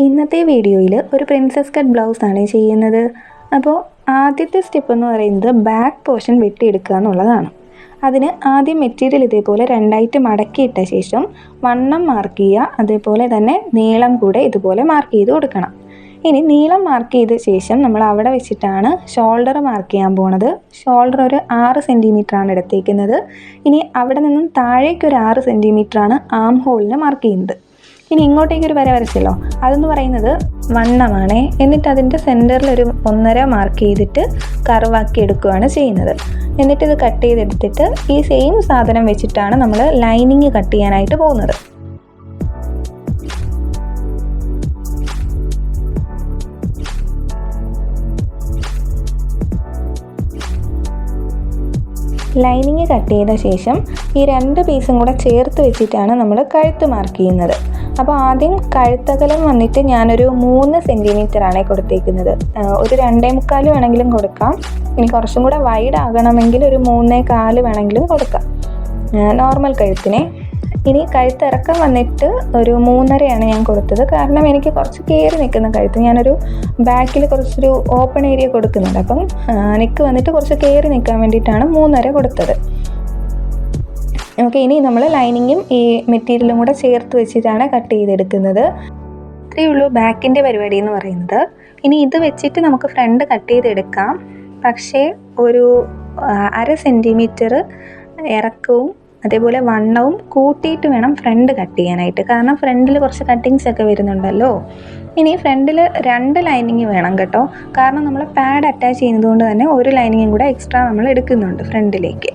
ഇന്നത്തെ വീഡിയോയിൽ ഒരു പ്രിൻസസ് കട്ട് ബ്ലൗസാണ് ചെയ്യുന്നത്. അപ്പോൾ ആദ്യത്തെ സ്റ്റെപ്പ് എന്ന് പറയുന്നത് ബാക്ക് പോർഷൻ വെട്ടിയെടുക്കുക എന്നുള്ളതാണ്. അതിന് ആദ്യം മെറ്റീരിയൽ ഇതേപോലെ രണ്ടായിട്ട് മടക്കിയിട്ട ശേഷം വണ്ണം മാർക്ക് ചെയ്യുക, അതേപോലെ തന്നെ നീളം കൂടെ ഇതുപോലെ മാർക്ക് ചെയ്ത് കൊടുക്കണം. ഇനി നീളം മാർക്ക് ചെയ്ത ശേഷം നമ്മൾ അവിടെ വെച്ചിട്ടാണ് ഷോൾഡർ മാർക്ക് ചെയ്യാൻ പോണത്. ഷോൾഡർ ഒരു 6 സെൻറ്റിമീറ്ററാണ് എടുത്തേക്കുന്നത്. ഇനി അവിടെ നിന്നും താഴേക്ക് ഒരു 6 സെൻറ്റിമീറ്ററാണ് ആം ഹോളിന് മാർക്ക് ചെയ്യുന്നത്. ഇനി ഇങ്ങോട്ടേക്കൊരു വര വരച്ചല്ലോ, അതെന്ന് പറയുന്നത് വണ്ണമാണ്. എന്നിട്ട് അതിൻ്റെ സെൻറ്ററിൽ ഒരു 1.5 മാർക്ക് ചെയ്തിട്ട് കർവാക്കി എടുക്കുകയാണ് ചെയ്യുന്നത്. എന്നിട്ട് ഇത് കട്ട് ചെയ്തെടുത്തിട്ട് ഈ സെയിം സാധനം വെച്ചിട്ടാണ് നമ്മൾ ലൈനിങ് കട്ട് ചെയ്യാനായിട്ട് പോകുന്നത്. ലൈനിങ് കട്ട് ചെയ്ത ശേഷം ഈ 2 പീസും കൂടെ ചേർത്ത് വെച്ചിട്ടാണ് നമ്മൾ കഴുത്ത് മാർക്ക് ചെയ്യുന്നത്. അപ്പോൾ ആദ്യം കഴുത്തകലം വന്നിട്ട് ഞാനൊരു 3 സെൻറ്റിമീറ്ററാണ് കൊടുത്തേക്കുന്നത്. ഒരു 2.25 വേണമെങ്കിലും കൊടുക്കാം. ഇനി കുറച്ചും കൂടെ വൈഡ് ആകണമെങ്കിൽ ഒരു 3.25 വേണമെങ്കിലും കൊടുക്കാം നോർമൽ കഴുത്തിനെ. ഇനി കഴുത്തിറക്കം വന്നിട്ട് ഒരു 3.5 ഞാൻ കൊടുത്തത്. കാരണം എനിക്ക് കുറച്ച് കയറി നിൽക്കുന്ന കഴുത്ത്, ഞാനൊരു ബാക്കിൽ കുറച്ചൊരു ഓപ്പൺ ഏരിയ കൊടുക്കുന്നുണ്ട്. അപ്പം നെക്ക് വന്നിട്ട് കുറച്ച് കയറി നിൽക്കാൻ വേണ്ടിയിട്ടാണ് 3.5 കൊടുത്തത്. ഓക്കെ, ഇനി നമ്മൾ ലൈനിങ്ങും ഈ മെറ്റീരിയലും കൂടെ ചേർത്ത് വെച്ചിട്ടാണ് കട്ട് ചെയ്തെടുക്കുന്നത്. ഇത്രയേ ഉള്ളൂ ബാക്കിൻ്റെ പരിപാടി എന്ന് പറയുന്നത്. ഇനി ഇത് വെച്ചിട്ട് നമുക്ക് ഫ്രണ്ട് കട്ട് ചെയ്തെടുക്കാം. പക്ഷേ ഒരു 1/2 സെൻറ്റിമീറ്റർ ഇറക്കവും അതേപോലെ വണ്ണവും കൂട്ടിയിട്ട് വേണം ഫ്രണ്ട് കട്ട് ചെയ്യാനായിട്ട്. കാരണം ഫ്രണ്ടിൽ കുറച്ച് കട്ടിങ്സ് ഒക്കെ വരുന്നുണ്ടല്ലോ. ഇനി ഫ്രണ്ടിൽ 2 ലൈനിങ് വേണം കേട്ടോ. കാരണം നമ്മൾ പാഡ് അറ്റാച്ച് ചെയ്യുന്നതുകൊണ്ട് തന്നെ ഒരു ലൈനിങ്ങും കൂടെ എക്സ്ട്രാ നമ്മൾ എടുക്കുന്നുണ്ട് ഫ്രണ്ടിലേക്ക്.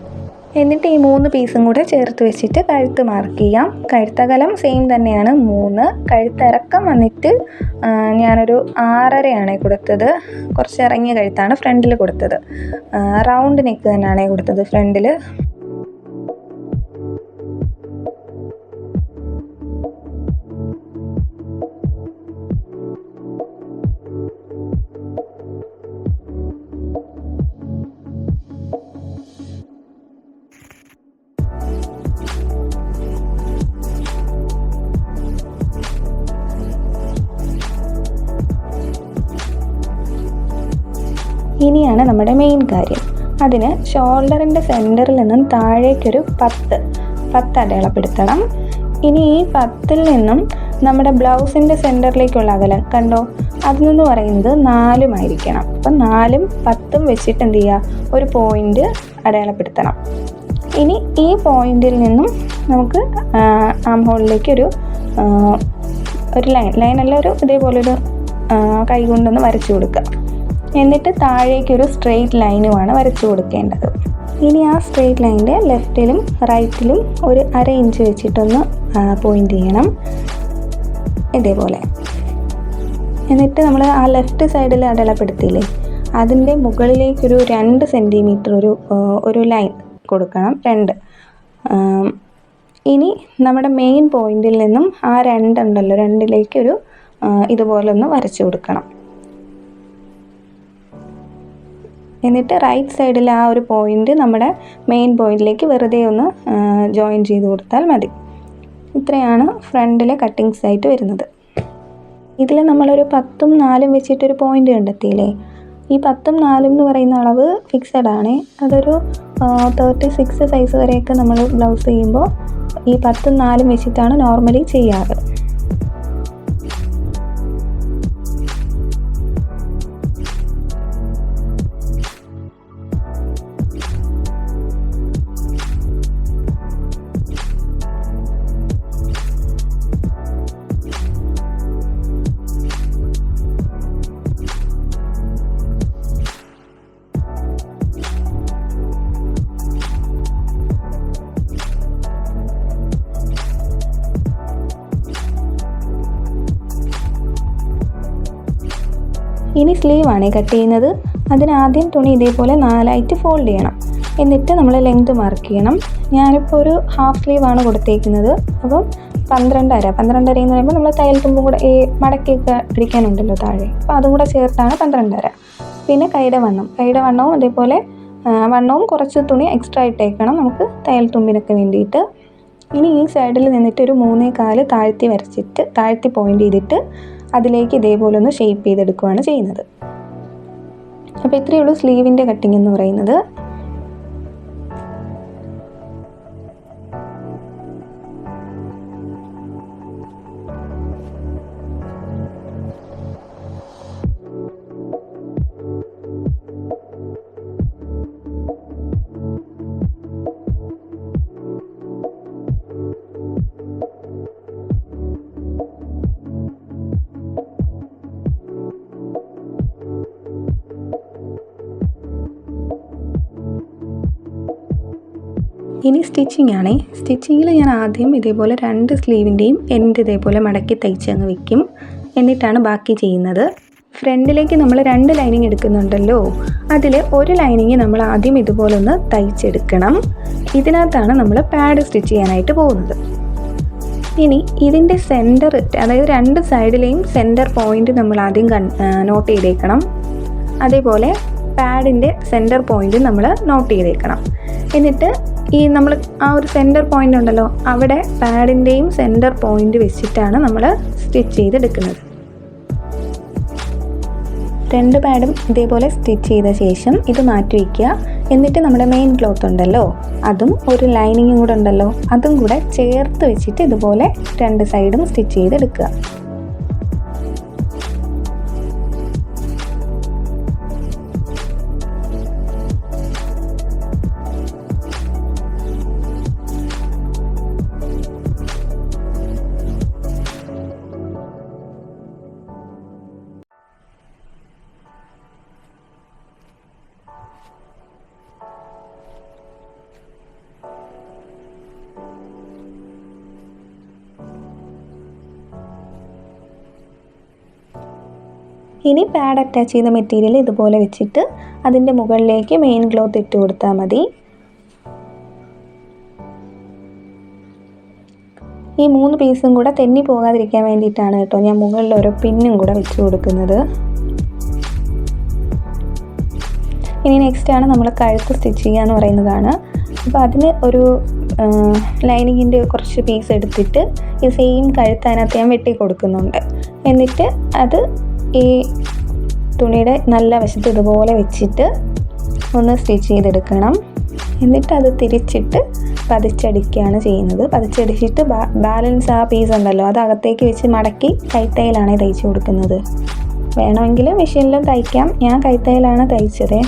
എന്നിട്ട് ഈ 3 പീസും കൂടെ ചേർത്ത് വെച്ചിട്ട് കഴുത്ത് മാർക്ക് ചെയ്യാം. കഴുത്തകലം സെയിം തന്നെയാണ് 3. കഴുത്തിറക്കം വന്നിട്ട് ഞാനൊരു 6.5 കൊടുത്തത്. കുറച്ച് ഇറങ്ങിയ കഴുത്താണ് ഫ്രണ്ടിൽ കൊടുത്തത്. റൗണ്ട് നെക്ക് തന്നെയാണ് കൊടുത്തത് ഫ്രണ്ടിൽ. ഇനിയാണ് നമ്മുടെ മെയിൻ കാര്യം. അതിന് ഷോൾഡറിൻ്റെ സെൻറ്ററിൽ നിന്നും താഴേക്കൊരു 10 അടയാളപ്പെടുത്തണം. ഇനി ഈ 10ൽ നിന്നും നമ്മുടെ ബ്ലൗസിൻ്റെ സെൻറ്ററിലേക്കുള്ള അകലം കണ്ടോ, അതിനെന്ന് പറയുന്നത് 4 ആയിരിക്കണം. അപ്പം 4ഉം 10ഉം വെച്ചിട്ട് എന്ത് ചെയ്യുക, ഒരു പോയിൻ്റ് അടയാളപ്പെടുത്തണം. ഇനി ഈ പോയിന്റിൽ നിന്നും നമുക്ക് ആം ഹോളിലേക്ക് ഒരു ലൈനല്ല, ഇതേപോലൊരു കൈ കൊണ്ടൊന്ന് വരച്ചു കൊടുക്കുക. എന്നിട്ട് താഴേക്കൊരു സ്ട്രെയിറ്റ് ലൈനുമാണ് വരച്ചു കൊടുക്കേണ്ടത്. ഇനി ആ സ്ട്രെയിറ്റ് ലൈനിൻ്റെ ലെഫ്റ്റിലും റൈറ്റിലും ഒരു 1/2 ഇഞ്ച് വെച്ചിട്ടൊന്ന് പോയിൻ്റ് ചെയ്യണം ഇതേപോലെ. എന്നിട്ട് നമ്മൾ ആ ലെഫ്റ്റ് സൈഡിൽ അടയാളപ്പെടുത്തിയില്ലേ, അതിൻ്റെ മുകളിലേക്കൊരു 2 സെൻറ്റിമീറ്റർ ഒരു ലൈൻ കൊടുക്കണം, 2. ഇനി നമ്മുടെ മെയിൻ പോയിന്റിൽ നിന്നും ആ 2 ഉണ്ടല്ലോ, 2ലേക്കൊരു ഇതുപോലെ ഒന്ന് വരച്ചു കൊടുക്കണം. എന്നിട്ട് റൈറ്റ് സൈഡിൽ ആ ഒരു പോയിൻ്റ് നമ്മുടെ മെയിൻ പോയിന്റിലേക്ക് വെറുതെ ഒന്ന് ജോയിൻ ചെയ്ത് കൊടുത്താൽ മതി. ഇത്രയാണ് ഫ്രണ്ടിലെ കട്ടിങ്സ് ആയിട്ട് വരുന്നത്. ഇതിൽ നമ്മളൊരു 10ഉം 4ഉം വെച്ചിട്ടൊരു പോയിൻ്റ് കണ്ടെത്തിയില്ലേ. ഈ 10ഉം 4ഉം എന്ന് പറയുന്ന അളവ് ഫിക്സഡ് ആണ്. അതൊരു 36 സൈസ് വരെയൊക്കെ നമ്മൾ ബ്ലൗസ് ചെയ്യുമ്പോൾ ഈ 10ഉം 4ഉം വെച്ചിട്ടാണ് നോർമലി ചെയ്യാറ്. ഇനി സ്ലീവാണ് കട്ട് ചെയ്യുന്നത്. അതിനാദ്യം തുണി ഇതേപോലെ 4ആയിട്ട് ഫോൾഡ് ചെയ്യണം. എന്നിട്ട് നമ്മൾ ലെങ്ത് മാർക്ക് ചെയ്യണം. ഞാനിപ്പോൾ ഒരു ഹാഫ് സ്ലീവാണ് കൊടുത്തേക്കുന്നത്. അപ്പം 12.5 എന്ന് പറയുമ്പോൾ നമ്മൾ തയ്യൽ തുമ്പും കൂടെ ഈ മടക്കിയൊക്കെ പിടിക്കാനുണ്ടല്ലോ താഴെ, അപ്പോൾ അതും കൂടെ ചേർത്താണ് 12.5. പിന്നെ കൈയുടെ വണ്ണവും അതേപോലെ വണ്ണവും കുറച്ച് തുണി എക്സ്ട്രാ ഇട്ടേക്കണം നമുക്ക് തയ്യൽ തുമ്പിനൊക്കെ വേണ്ടിയിട്ട്. ഇനി ഈ സൈഡിൽ നിന്നിട്ട് ഒരു 3.25 താഴ്ത്തി പോയിൻ്റ് ചെയ്തിട്ട് അതിലേക്ക് ഇതേപോലെ ഒന്ന് ഷേപ്പ് ചെയ്തെടുക്കുകയാണ് ചെയ്യുന്നത്. അപ്പോൾ ഇത്രയേ ഉള്ളൂ സ്ലീവിൻ്റെ കട്ടിങ് എന്ന് പറയുന്നത്. ഇനി സ്റ്റിച്ചിങ് ആണേ. സ്റ്റിച്ചിങ്ങിൽ ഞാൻ ആദ്യം ഇതേപോലെ 2 സ്ലീവിൻ്റെയും എൻഡ് ഇതേപോലെ മടക്കി തയ്ച്ച് അങ്ങ് വയ്ക്കും. എന്നിട്ടാണ് ബാക്കി ചെയ്യുന്നത്. ഫ്രണ്ടിലേക്ക് നമ്മൾ 2 ലൈനിങ് എടുക്കുന്നുണ്ടല്ലോ, അതിൽ ഒരു ലൈനിങ് നമ്മൾ ആദ്യം ഇതുപോലെ ഒന്ന് തയ്ച്ചെടുക്കണം. ഇതിനകത്താണ് നമ്മൾ പാഡ് സ്റ്റിച്ച് ചെയ്യാനായിട്ട് പോകുന്നത്. ഇനി ഇതിൻ്റെ സെൻറ്റർ, അതായത് 2 സൈഡിലെയും സെൻറ്റർ പോയിൻ്റ് നമ്മൾ ആദ്യം നോട്ട് ചെയ്തേക്കണം. അതേപോലെ പാഡിൻ്റെ സെൻറ്റർ പോയിൻ്റ് നമ്മൾ നോട്ട് ചെയ്തേക്കണം. എന്നിട്ട് ഈ നമ്മൾ ആ ഒരു സെൻറ്റർ പോയിൻ്റ് ഉണ്ടല്ലോ, അവിടെ പാഡിൻ്റെയും സെൻറ്റർ പോയിൻ്റ് വെച്ചിട്ടാണ് നമ്മൾ സ്റ്റിച്ച് ചെയ്തെടുക്കുന്നത്. 2 പാഡും ഇതേപോലെ സ്റ്റിച്ച് ചെയ്ത ശേഷം ഇത് മാറ്റി വയ്ക്കുക. എന്നിട്ട് നമ്മുടെ മെയിൻ ക്ലോത്ത് ഉണ്ടല്ലോ, അതും ഒരു ലൈനിങ്ങും കൂടെ ഉണ്ടല്ലോ, അതും കൂടെ ചേർത്ത് വെച്ചിട്ട് ഇതുപോലെ 2 സൈഡും സ്റ്റിച്ച് ചെയ്തെടുക്കുക. ഇനി പാഡ് അറ്റാച്ച് ചെയ്ത മെറ്റീരിയൽ ഇതുപോലെ വെച്ചിട്ട് അതിൻ്റെ മുകളിലേക്ക് മെയിൻ ക്ലോത്ത് ഇട്ട് കൊടുത്താൽ മതി. ഈ 3 പീസും കൂടെ തെന്നി പോകാതിരിക്കാൻ വേണ്ടിയിട്ടാണ് കേട്ടോ ഞാൻ മുകളിൽ ഓരോ പിന്നും കൂടെ വെച്ച് കൊടുക്കുന്നത്. ഇനി നെക്സ്റ്റാണ് നമ്മൾ കഴുത്ത് സ്റ്റിച്ച് ചെയ്യുക എന്ന് പറയുന്നതാണ്. അപ്പോൾ അതിന് ഒരു ലൈനിങ്ങിൻ്റെ കുറച്ച് പീസ് എടുത്തിട്ട് ഈ സെയിം കഴുത്ത് അതിനകത്ത് ഞാൻ വെട്ടി കൊടുക്കുന്നുണ്ട്. എന്നിട്ട് അത് ഈ തുണിയുടെ നല്ല വശത്ത് ഇതുപോലെ വെച്ചിട്ട് ഒന്ന് സ്റ്റിച്ച് ചെയ്തെടുക്കണം. എന്നിട്ട് അത് തിരിച്ചിട്ട് പതിച്ചടിക്കുകയാണ് ചെയ്യുന്നത്. പതിച്ചടിച്ചിട്ട് ബാലൻസ് ആ പീസ് ഉണ്ടല്ലോ അത് അകത്തേക്ക് വെച്ച് മടക്കി കൈത്തയ്യലാണ് തയ്ച്ച് കൊടുക്കുന്നത്. വേണമെങ്കിൽ മെഷീനിലും തയ്ക്കാം. ഞാൻ കൈത്തയ്യലാണ് തയ്ച്ചത്.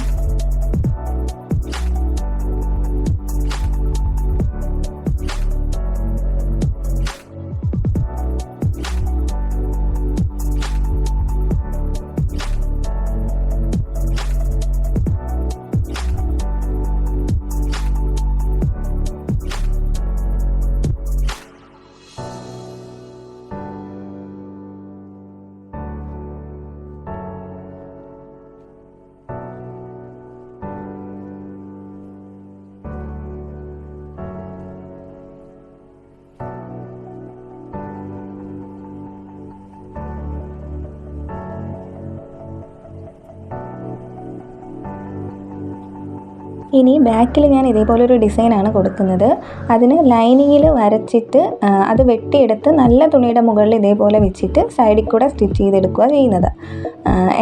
ഇനി ബാക്കിൽ ഞാൻ ഇതേപോലൊരു ഡിസൈനാണ് കൊടുക്കുന്നത്. അതിന് ലൈനിങ്ങിൽ വരച്ചിട്ട് അത് വെട്ടിയെടുത്ത് നല്ല തുണിയുടെ മുകളിൽ ഇതേപോലെ വെച്ചിട്ട് സൈഡിൽ കൂടെ സ്റ്റിച്ച് ചെയ്തെടുക്കുക ചെയ്യുന്നത്.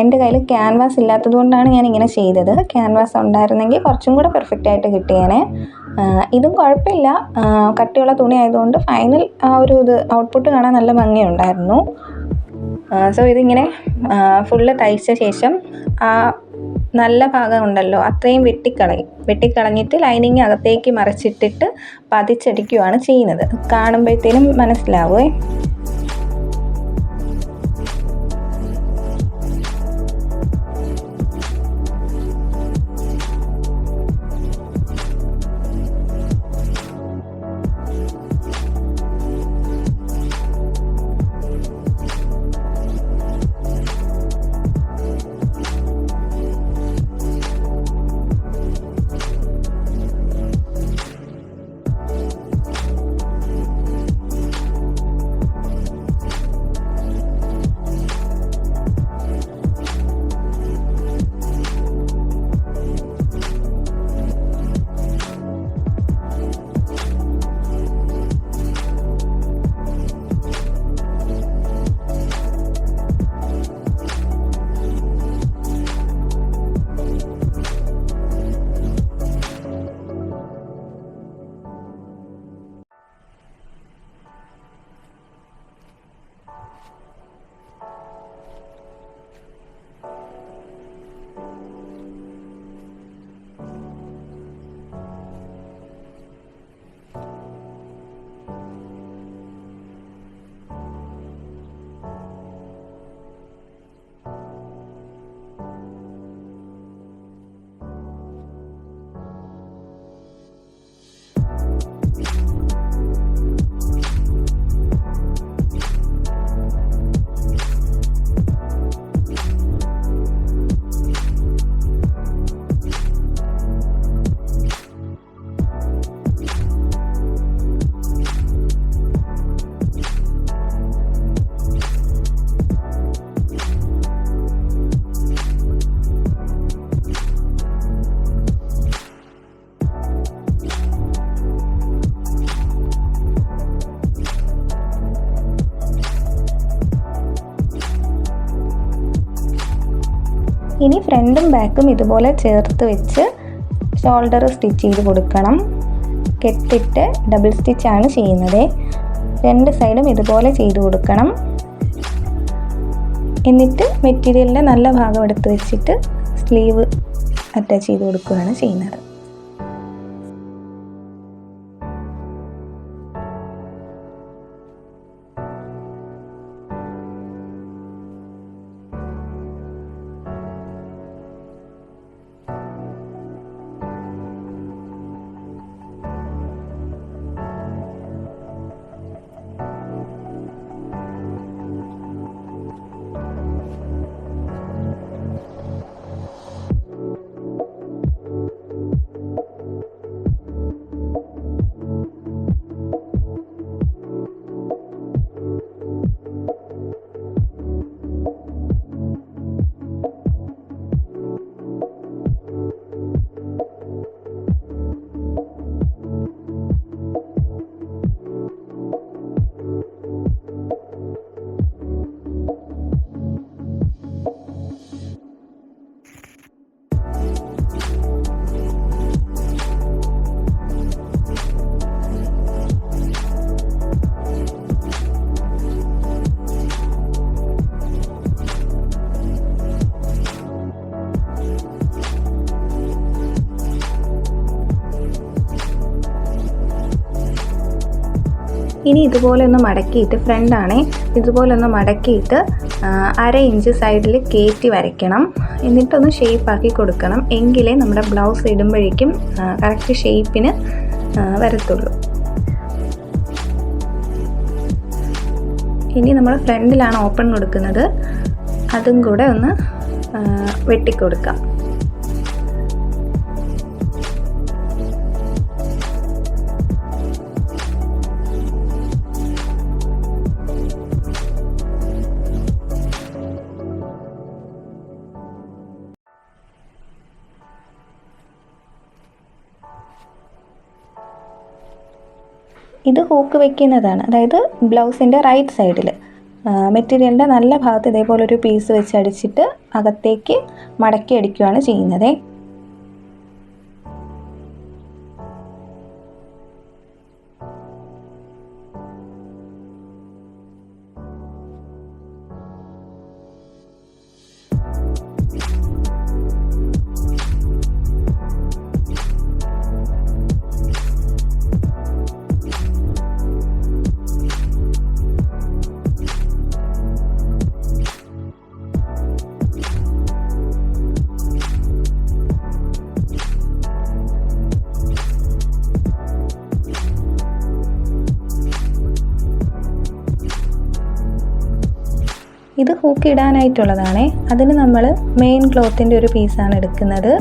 എൻ്റെ കയ്യിൽ ക്യാൻവാസ് ഇല്ലാത്തത് കൊണ്ടാണ് ഞാൻ ഇങ്ങനെ ചെയ്തത്. ക്യാൻവാസ് ഉണ്ടായിരുന്നെങ്കിൽ കുറച്ചും കൂടെ പെർഫെക്റ്റായിട്ട് കിട്ടിയേനെ. ഇതും കുഴപ്പമില്ല, കട്ടിയുള്ള തുണി ആയതുകൊണ്ട് ഫൈനൽ ആ ഒരു ഔട്ട്പുട്ട് കാണാൻ നല്ല ഭംഗിയുണ്ടായിരുന്നു. സോ ഇതിങ്ങനെ ഫുള്ള് തയ്ച്ച ശേഷം ആ നല്ല ഭാഗം ഉണ്ടല്ലോ അത്രയും വെട്ടിക്കളഞ്ഞിട്ട് ലൈനിങ് അകത്തേക്ക് മറിച്ചിട്ടിട്ട് പതിച്ചടിക്കുകയാണ് ചെയ്യുന്നത്. കാണുമ്പോഴത്തേനും മനസ്സിലാവുമേ. ഇനി ഫ്രണ്ടും ബാക്കും ഇതുപോലെ ചേർത്ത് വെച്ച് ഷോൾഡർ സ്റ്റിച്ച് ചെയ്ത് കൊടുക്കണം. കെട്ടിട്ട് ഡബിൾ സ്റ്റിച്ചാണ് ചെയ്യുന്നത്. രണ്ട് സൈഡും ഇതുപോലെ ചെയ്ത് കൊടുക്കണം. എന്നിട്ട് മെറ്റീരിയലിൻ്റെ നല്ല ഭാഗം എടുത്ത് വെച്ചിട്ട് സ്ലീവ് അറ്റാച്ച് ചെയ്ത് കൊടുക്കുകയാണ് ചെയ്യുന്നത്. ഇനി ഇതുപോലെ ഒന്ന് മടക്കിയിട്ട്, ഫ്രണ്ടാണേ, ഇതുപോലെ ഒന്ന് മടക്കിയിട്ട് 1/2 ഇഞ്ച് സൈഡിൽ കയറ്റി വരയ്ക്കണം. എന്നിട്ടൊന്ന് ഷേപ്പാക്കി കൊടുക്കണം. എങ്കിലേ നമ്മുടെ ബ്ലൗസ് ഇടുമ്പോഴേക്കും കറക്റ്റ് ഷേപ്പിന് വരത്തുള്ളൂ. ഇനി നമ്മൾ ഫ്രണ്ടിലാണ് ഓപ്പൺ കൊടുക്കുന്നത്, അതും കൂടെ ഒന്ന് വെട്ടിക്കൊടുക്കാം. ഇത് ഹൂക്ക് വയ്ക്കുന്നതാണ്, അതായത് ബ്ലൗസിൻ്റെ റൈറ്റ് സൈഡിൽ മെറ്റീരിയലിൻ്റെ നല്ല ഭാഗത്ത് ഇതേപോലൊരു പീസ് വെച്ച് അടിച്ചിട്ട് അകത്തേക്ക് മടക്കി അടിക്കുകയാണ് ചെയ്യുന്നത്. ഇത് ഹൂക്ക് ഇടാനായിട്ടുള്ളതാണേ. അതിന് നമ്മൾ മെയിൻ ക്ലോത്തിൻ്റെ ഒരു പീസാണ് എടുക്കുന്നത്.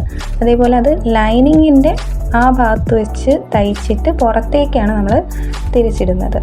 അതേപോലെ അത് ലൈനിങ്ങിൻ്റെ ആ ഭാഗത്ത് വെച്ച് തയ്ച്ചിട്ട് പുറത്തേക്കാണ് നമ്മൾ തിരിച്ചിടുന്നത്.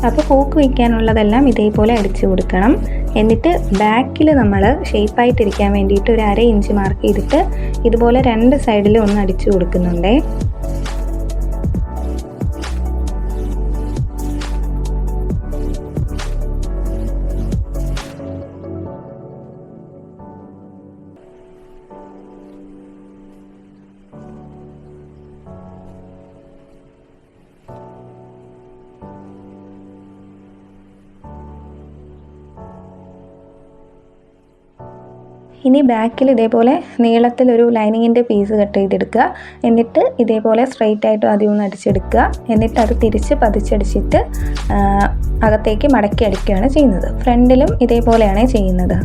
അപ്പോൾ ഹൂക്ക് വയ്ക്കാനുള്ളതെല്ലാം ഇതേപോലെ അടിച്ചു കൊടുക്കണം. എന്നിട്ട് ബാക്കിൽ നമ്മൾ ഷേപ്പായിട്ടിരിക്കാൻ വേണ്ടിയിട്ട് ഒരു 1/2 ഇഞ്ച് മാർക്ക് ചെയ്തിട്ട് ഇതുപോലെ 2 സൈഡിലും ഒന്ന് അടിച്ചു കൊടുക്കുന്നുണ്ടേ. ഇനി ബാക്കിൽ ഇതേപോലെ നീളത്തിലൊരു ലൈനിങ്ങിൻ്റെ പീസ് കട്ട് ചെയ്തെടുക്കുക. എന്നിട്ട് ഇതേപോലെ സ്ട്രെയിറ്റ് ആയിട്ട് ആദ്യം ഒന്ന് അടിച്ചെടുക്കുക. എന്നിട്ട് അത് തിരിച്ച് പതിച്ചടിച്ചിട്ട് അകത്തേക്ക് മടക്കി അടിക്കുകയാണ് ചെയ്യുന്നത്. ഫ്രണ്ടിലും ഇതേപോലെയാണ് ചെയ്യുന്നത്.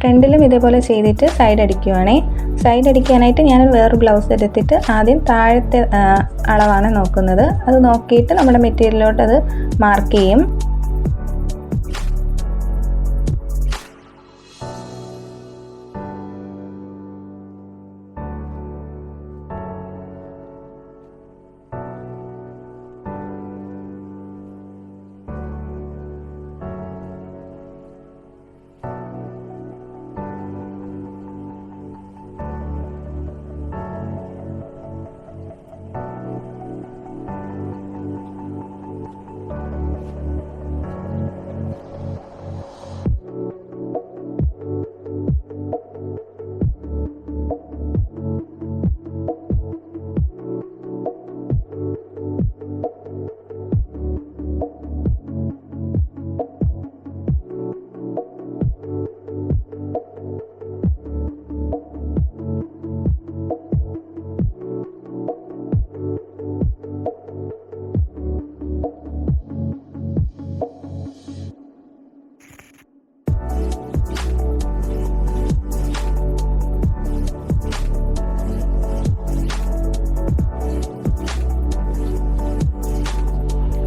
ഫ്രണ്ടിലും ഇതേപോലെ ചെയ്തിട്ട് സൈഡ് അടിക്കുവാണേ. സൈഡ് അടിക്കാനായിട്ട് ഞാനൊരു വേറൊരു ബ്ലൗസ് എടുത്തിട്ട് ആദ്യം താഴത്തെ അളവാണ് നോക്കുന്നത്. അത് നോക്കിയിട്ട് നമ്മുടെ മെറ്റീരിയലിലോട്ട് അത് മാർക്ക് ചെയ്യും.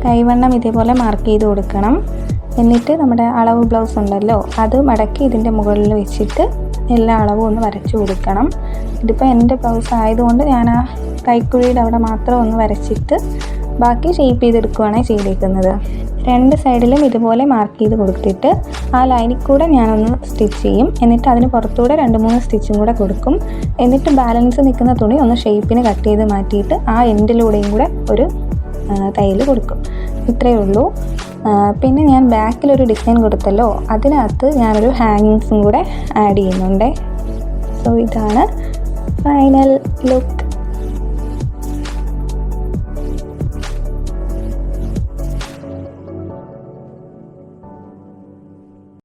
കൈവണ്ണം ഇതേപോലെ മാർക്ക് ചെയ്ത് കൊടുക്കണം. എന്നിട്ട് നമ്മുടെ അളവ് ബ്ലൗസ് ഉണ്ടല്ലോ അത് മടക്കി ഇതിൻ്റെ മുകളിൽ വെച്ചിട്ട് എല്ലാ അളവും ഒന്ന് വരച്ചു കൊടുക്കണം. ഇതിപ്പോൾ എൻ്റെ ബ്ലൗസ് ആയതുകൊണ്ട് ഞാൻ ആ കൈക്കുഴിയുടെ അവിടെ മാത്രം ഒന്ന് വരച്ചിട്ട് ബാക്കി ഷേപ്പ് ചെയ്തെടുക്കുകയാണ് ചെയ്തേക്കുന്നത്. 2 സൈഡിലും ഇതുപോലെ മാർക്ക് ചെയ്ത് കൊടുത്തിട്ട് ആ ലൈനിൽ കൂടെ ഞാനൊന്ന് സ്റ്റിച്ച് ചെയ്യും. എന്നിട്ട് അതിന് പുറത്തൂടെ 2-3 സ്റ്റിച്ചും കൂടെ കൊടുക്കും. എന്നിട്ട് ബാലൻസ് നിൽക്കുന്ന തുണി ഒന്ന് ഷേപ്പിന് കട്ട് ചെയ്ത് മാറ്റിയിട്ട് ആ എൻഡിലൂടെയും കൂടെ ഒരു തയ്യൽ കൊടുക്കും. ഇത്രയേ ഉള്ളൂ. പിന്നെ ഞാൻ ബാക്കിലൊരു ഡിസൈൻ കൊടുത്തല്ലോ അതിനകത്ത് ഞാനൊരു ഹാങ്ങിങ്സും കൂടെ ആഡ് ചെയ്യുന്നുണ്ട്. സോ ഇതാണ് ഫൈനൽ ലുക്ക്.